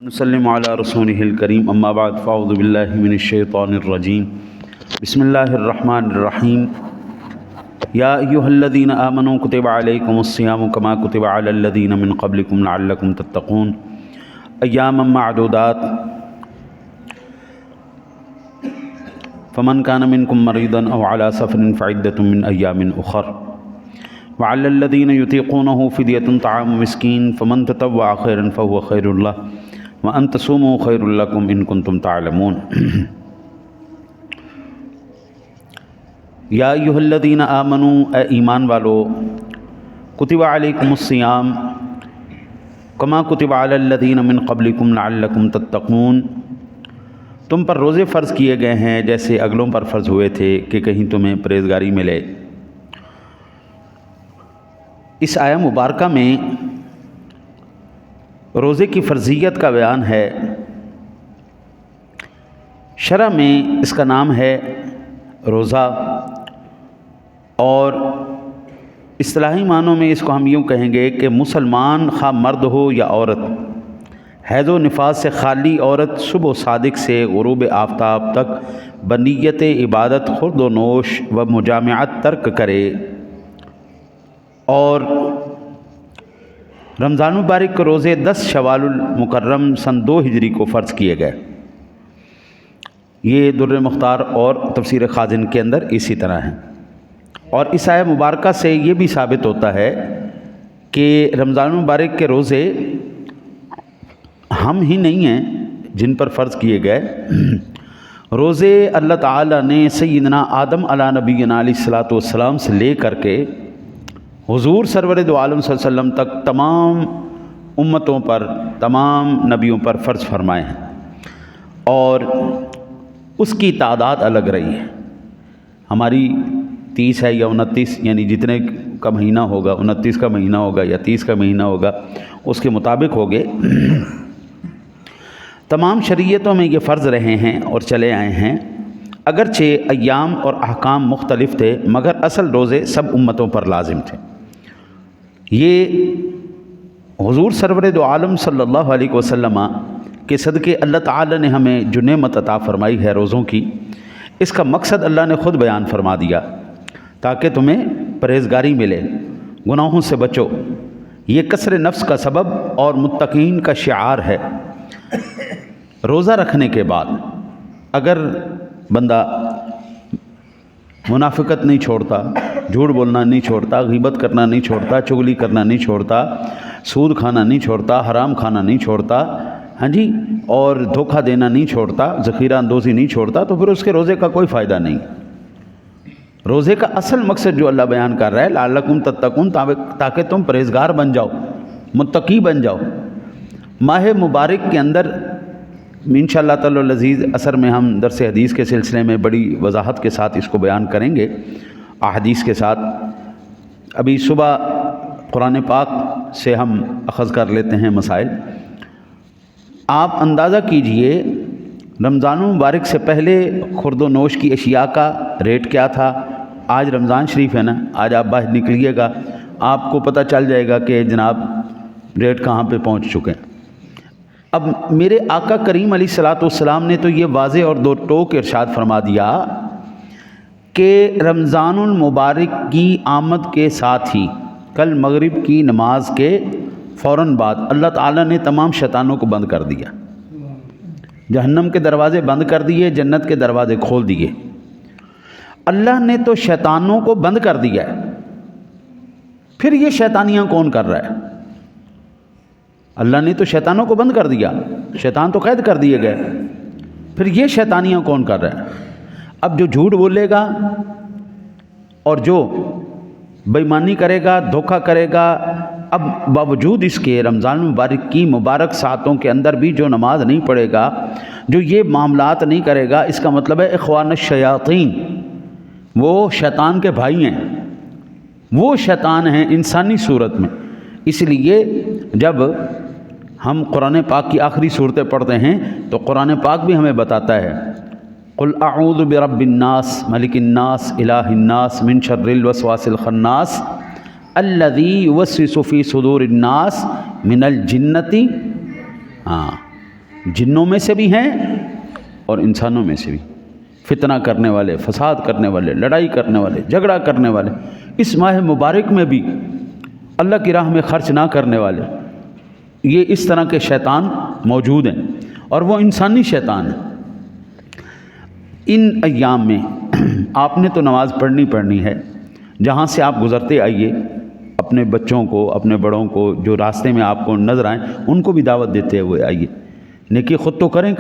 نسلم علی رسولہ الکریم اما بعد فاعوذ باللہ من الشیطان الرجیم بسم اللہ الرحمن الرحیم یا ایہا الذین آمنوا کتب علیکم الصیام کما کتب علی الذین من قبلکم لعلکم تتقون ایاما معدودات فمن کان منکم مریضا او علی سفر فعدۃ من ایام اخر وعلى الذين يطيقونه فدية طعام مسكين فمن تطوع خيرا فهو خير له وأن تصوموا خير لكم إن كنتم تعلمون یا ایہا الذین آمنوا اے ایمان والو کتب علیکم الصیام کما کتب علی الذین من قبلکم لعلکم تتقون تم پر روزے فرض کیے گئے ہیں جیسے اگلوں پر فرض ہوئے تھے کہ کہیں تمہیں پرہیزگاری ملے۔ اس آیہ مبارکہ میں روزے کی فرضیت کا بیان ہے۔ شرع میں اس کا نام ہے روزہ، اور اصطلاحی معنوں میں اس کو ہم یوں کہیں گے کہ مسلمان خواہ مرد ہو یا عورت، حیض و نفاس سے خالی عورت صبح صادق سے غروب آفتاب تک بنیت عبادت خورد و نوش و مجامعت ترک کرے، اور رمضان مبارک کے روزے 10 شوال المکرم سن 2 ہجری کو فرض کیے گئے۔ یہ در مختار اور تفسیر خازن کے اندر اسی طرح ہیں۔ اور اس آیہ مبارکہ سے یہ بھی ثابت ہوتا ہے کہ رمضان مبارک کے روزے ہم ہی نہیں ہیں جن پر فرض کیے گئے، روزے اللہ تعالیٰ نے سیدنا آدم علیہ نبینا علیہ الصلوۃ والسلام سے لے کر کے حضور سرور دو عالم صلی اللہ علیہ وسلم تک تمام امتوں پر، تمام نبیوں پر فرض فرمائے ہیں، اور اس کی تعداد الگ رہی ہے۔ ہماری 30 ہے یا 29، یعنی جتنے کا مہینہ ہوگا، 29 کا مہینہ ہوگا یا 30 کا مہینہ ہوگا، اس کے مطابق ہوگے۔ تمام شریعتوں میں یہ فرض رہے ہیں اور چلے آئے ہیں، اگرچہ ایام اور احکام مختلف تھے مگر اصل روزے سب امتوں پر لازم تھے۔ یہ حضور سرور دو عالم صلی اللہ علیہ وسلم کے صدقے اللہ تعالی نے ہمیں جو نعمت عطا فرمائی ہے روزوں کی، اس کا مقصد اللہ نے خود بیان فرما دیا تاکہ تمہیں پرہیزگاری ملے، گناہوں سے بچو۔ یہ کسر نفس کا سبب اور متقین کا شعار ہے۔ روزہ رکھنے کے بعد اگر بندہ منافقت نہیں چھوڑتا، جھوٹ بولنا نہیں چھوڑتا، غیبت کرنا نہیں چھوڑتا، چغلی کرنا نہیں چھوڑتا، سود کھانا نہیں چھوڑتا، حرام کھانا نہیں چھوڑتا، ہاں جی، اور دھوکہ دینا نہیں چھوڑتا، ذخیرہ اندوزی نہیں چھوڑتا، تو پھر اس کے روزے کا کوئی فائدہ نہیں۔ روزے کا اصل مقصد جو اللہ بیان کر رہا ہے لعلکم تتقون، تاکہ تم پرہیزگار بن جاؤ، متقی بن جاؤ۔ ماہ مبارک کے اندر انشاءاللہ تعالی العزیز عصر میں ہم درس حدیث کے سلسلے میں بڑی وضاحت کے ساتھ اس کو بیان کریں گے، احادیث کے ساتھ۔ ابھی صبح قرآن پاک سے ہم اخذ کر لیتے ہیں مسائل۔ آپ اندازہ کیجئے رمضان مبارک سے پہلے خورد و نوش کی اشیاء کا ریٹ کیا تھا۔ آج رمضان شریف ہے نا، آج آپ باہر نکلیے گا، آپ کو پتہ چل جائے گا کہ جناب ریٹ کہاں پہ پہنچ چکے ہیں۔ اب میرے آقا کریم علیہ الصلوۃ والسلام نے تو یہ واضح اور دو ٹوک ارشاد فرما دیا کہ رمضان المبارک کی آمد کے ساتھ ہی کل مغرب کی نماز کے فوراً بعد اللہ تعالیٰ نے تمام شیطانوں کو بند کر دیا، جہنم کے دروازے بند کر دیے، جنت کے دروازے کھول دیے۔ اللہ نے تو شیطانوں کو بند کر دیا ہے، پھر یہ شیطانیاں کون کر رہا ہے؟ اللہ نے تو شیطانوں کو بند کر دیا، شیطان تو قید کر دیے گئے، پھر یہ شیطانیاں کون کر رہا ہے؟ اب جو جھوٹ بولے گا اور جو بے ایمانی کرے گا، دھوکہ کرے گا، اب باوجود اس کے رمضان مبارک کی مبارک ساعتوں کے اندر بھی جو نماز نہیں پڑھے گا، جو یہ معاملات نہیں کرے گا، اس کا مطلب ہے اخوان الشیاطین، وہ شیطان کے بھائی ہیں، وہ شیطان ہیں انسانی صورت میں۔ اس لیے جب ہم قرآن پاک کی آخری صورتیں پڑھتے ہیں تو قرآن پاک بھی ہمیں بتاتا ہے قل اعوذ برب الناس ملک الناس الہ الناس من شر الوسواس الخناس الذی یوسوس فی صدور الناس من الجنۃ جنوں میں سے بھی ہیں اور انسانوں میں سے بھی، فتنہ کرنے والے، فساد کرنے والے، لڑائی کرنے والے، جھگڑا کرنے والے، اس ماہ مبارک میں بھی اللہ کی راہ میں خرچ نہ کرنے والے، یہ اس طرح کے شیطان موجود ہیں، اور وہ انسانی شیطان ہیں۔ ان ایام میں آپ نے تو نماز پڑھنی ہے، جہاں سے آپ گزرتے آئیے، اپنے بچوں کو، اپنے بڑوں کو، جو راستے میں آپ کو نظر آئیں ان کو بھی دعوت دیتے ہوئے آئیے۔ نیکی خود تو کریں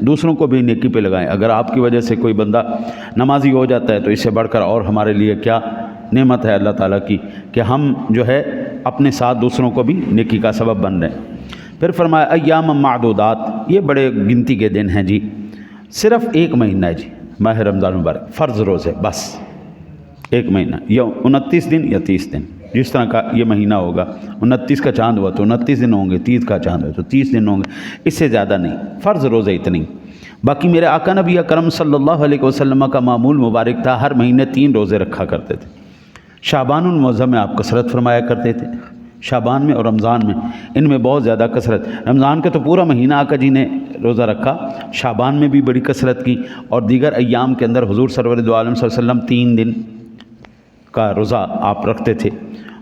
دوسروں کو بھی نیکی پہ لگائیں۔ اگر آپ کی وجہ سے کوئی بندہ نمازی ہو جاتا ہے تو اس سے بڑھ کر اور ہمارے لیے کیا نعمت ہے اللہ تعالیٰ کی کہ ہم جو ہے اپنے ساتھ دوسروں کو بھی نیکی کا سبب بن رہے ہیں۔ پھر فرمایا ایام معدودات، یہ بڑے گنتی کے دن ہیں جی، صرف ایک مہینہ ہے جی ماہ رمضان مبارک، فرض روزے بس ایک مہینہ، یا 29 دن یا 30 دن، جس طرح کا یہ مہینہ ہوگا۔ 29 کا چاند ہوا تو 29 دن ہوں گے، 30 کا چاند ہوا تو 30 دن ہوں گے، اس سے زیادہ نہیں، فرض روزے اتنی۔ باقی میرے آقا نبی اکرم صلی اللہ علیہ وسلم کا معمول مبارک تھا، ہر مہینے 3 روزے رکھا کرتے تھے۔ شعبان المعظم میں آپ کثرت فرمایا کرتے تھے، شعبان میں اور رمضان میں، ان میں بہت زیادہ کثرت۔ رمضان کا تو پورا مہینہ آقا جی نے روزہ رکھا، شعبان میں بھی بڑی کثرت کی، اور دیگر ایام کے اندر حضور سرور دو عالم صلی اللہ علیہ وسلم 3 دن کا روزہ آپ رکھتے تھے۔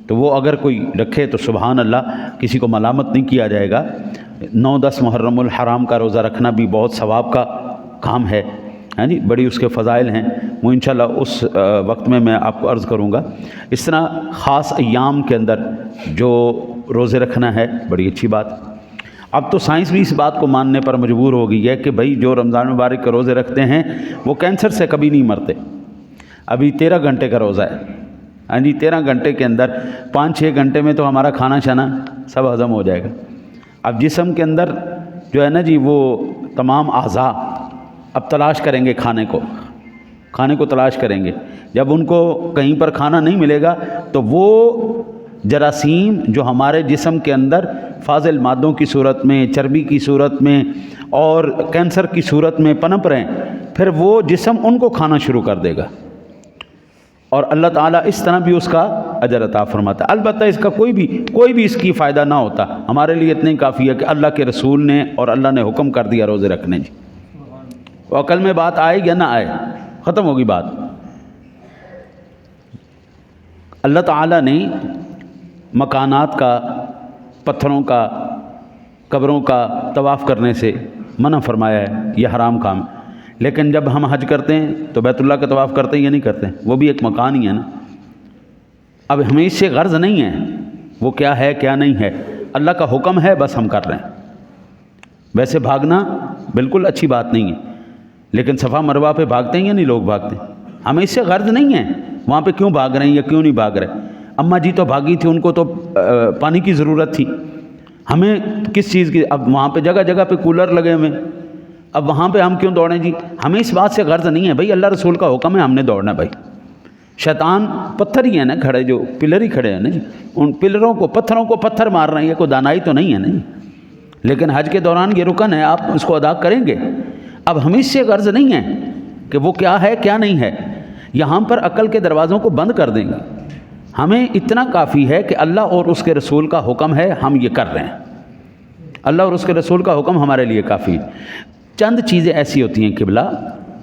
تو وہ اگر کوئی رکھے تو سبحان اللہ، کسی کو ملامت نہیں کیا جائے گا۔ 9-10 محرم الحرام کا روزہ رکھنا بھی بہت ثواب کا کام ہے، ہاں جی، بڑی اس کے فضائل ہیں، وہ انشاءاللہ اس وقت میں آپ کو عرض کروں گا۔ اس طرح خاص ایام کے اندر جو روزے رکھنا ہے بڑی اچھی بات۔ اب تو سائنس بھی اس بات کو ماننے پر مجبور ہو گئی ہے کہ بھائی جو رمضان مبارک کے روزے رکھتے ہیں وہ کینسر سے کبھی نہیں مرتے۔ ابھی 13 گھنٹے کا روزہ ہے، ہاں جی، 13 گھنٹے کے اندر 5-6 گھنٹے میں تو ہمارا کھانا شانا سب ہضم ہو جائے گا۔ اب جسم کے اندر جو ہے نا جی وہ تمام اعضاء اب تلاش کریں گے کھانے کو تلاش کریں گے۔ جب ان کو کہیں پر کھانا نہیں ملے گا تو وہ جراثیم جو ہمارے جسم کے اندر فاضل مادوں کی صورت میں، چربی کی صورت میں اور کینسر کی صورت میں پنپ رہے ہیں، پھر وہ جسم ان کو کھانا شروع کر دے گا، اور اللہ تعالیٰ اس طرح بھی اس کا اجر عطا فرماتا ہے۔ البتہ اس کا کوئی بھی اس کی فائدہ نہ ہوتا، ہمارے لیے اتنا ہی کافی ہے کہ اللہ کے رسول نے اور اللہ نے حکم کر دیا روزے رکھنے جی، وہ عقل میں بات آئے یا نہ آئے، ختم ہوگی بات۔ اللہ تعالیٰ نے مکانات کا، پتھروں کا، قبروں کا طواف کرنے سے منع فرمایا ہے، یہ حرام کام ہے۔ لیکن جب ہم حج کرتے ہیں تو بیت اللہ کا طواف کرتے ہیں یا نہیں کرتے ہیں؟ وہ بھی ایک مکان ہی ہے نا۔ اب ہمیں اس سے غرض نہیں ہے وہ کیا ہے کیا نہیں ہے، اللہ کا حکم ہے بس ہم کر رہے ہیں۔ ویسے بھاگنا بالکل اچھی بات نہیں ہے، لیکن صفا مروہ پہ بھاگتے ہیں یا نہیں لوگ بھاگتے ہیں؟ ہمیں اس سے غرض نہیں ہے وہاں پہ کیوں بھاگ رہے ہیں یا کیوں نہیں بھاگ رہے۔ اماں جی تو بھاگی تھی، ان کو تو پانی کی ضرورت تھی، ہمیں کس چیز کی؟ اب وہاں پہ جگہ جگہ پہ کولر لگے ہوئے، اب وہاں پہ ہم کیوں دوڑیں جی؟ ہمیں اس بات سے غرض نہیں ہے بھائی، اللہ رسول کا حکم ہے، ہم نے دوڑنا ہے بھائی۔ شیطان پتھر ہی ہے نا کھڑے، جو پلر ہی کھڑے ہیں نا جی، ان پلروں کو، پتھروں کو پتھر مار رہے ہیں، یہ کوئی دانائی تو نہیں ہے نا جی۔ لیکن حج کے دوران یہ رکن ہے، آپ اس کو ادا کریں گے۔ اب ہمیں اس سے غرض نہیں ہے کہ وہ کیا ہے کیا نہیں ہے، یہاں پر عقل کے دروازوں کو بند کر دیں گے۔ ہمیں اتنا کافی ہے کہ اللہ اور اس کے رسول کا حکم ہے، ہم یہ کر رہے ہیں، اللہ اور اس کے رسول کا حکم ہمارے لیے کافی ہے۔ چند چیزیں ایسی ہوتی ہیں قبلہ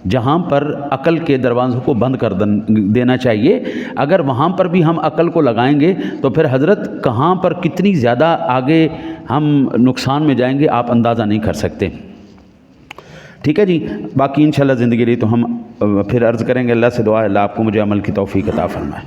جہاں پر عقل کے دروازوں کو بند کر دینا چاہیے، اگر وہاں پر بھی ہم عقل کو لگائیں گے تو پھر حضرت کہاں پر کتنی زیادہ آگے ہم نقصان میں جائیں گے آپ اندازہ نہیں کر سکتے۔ ٹھیک ہے جی، باقی انشاءاللہ زندگی رہی تو ہم پھر عرض کریں گے۔ اللہ سے دعا ہے اللہ آپ کو مجھے عمل کی توفیق عطا فرمائے۔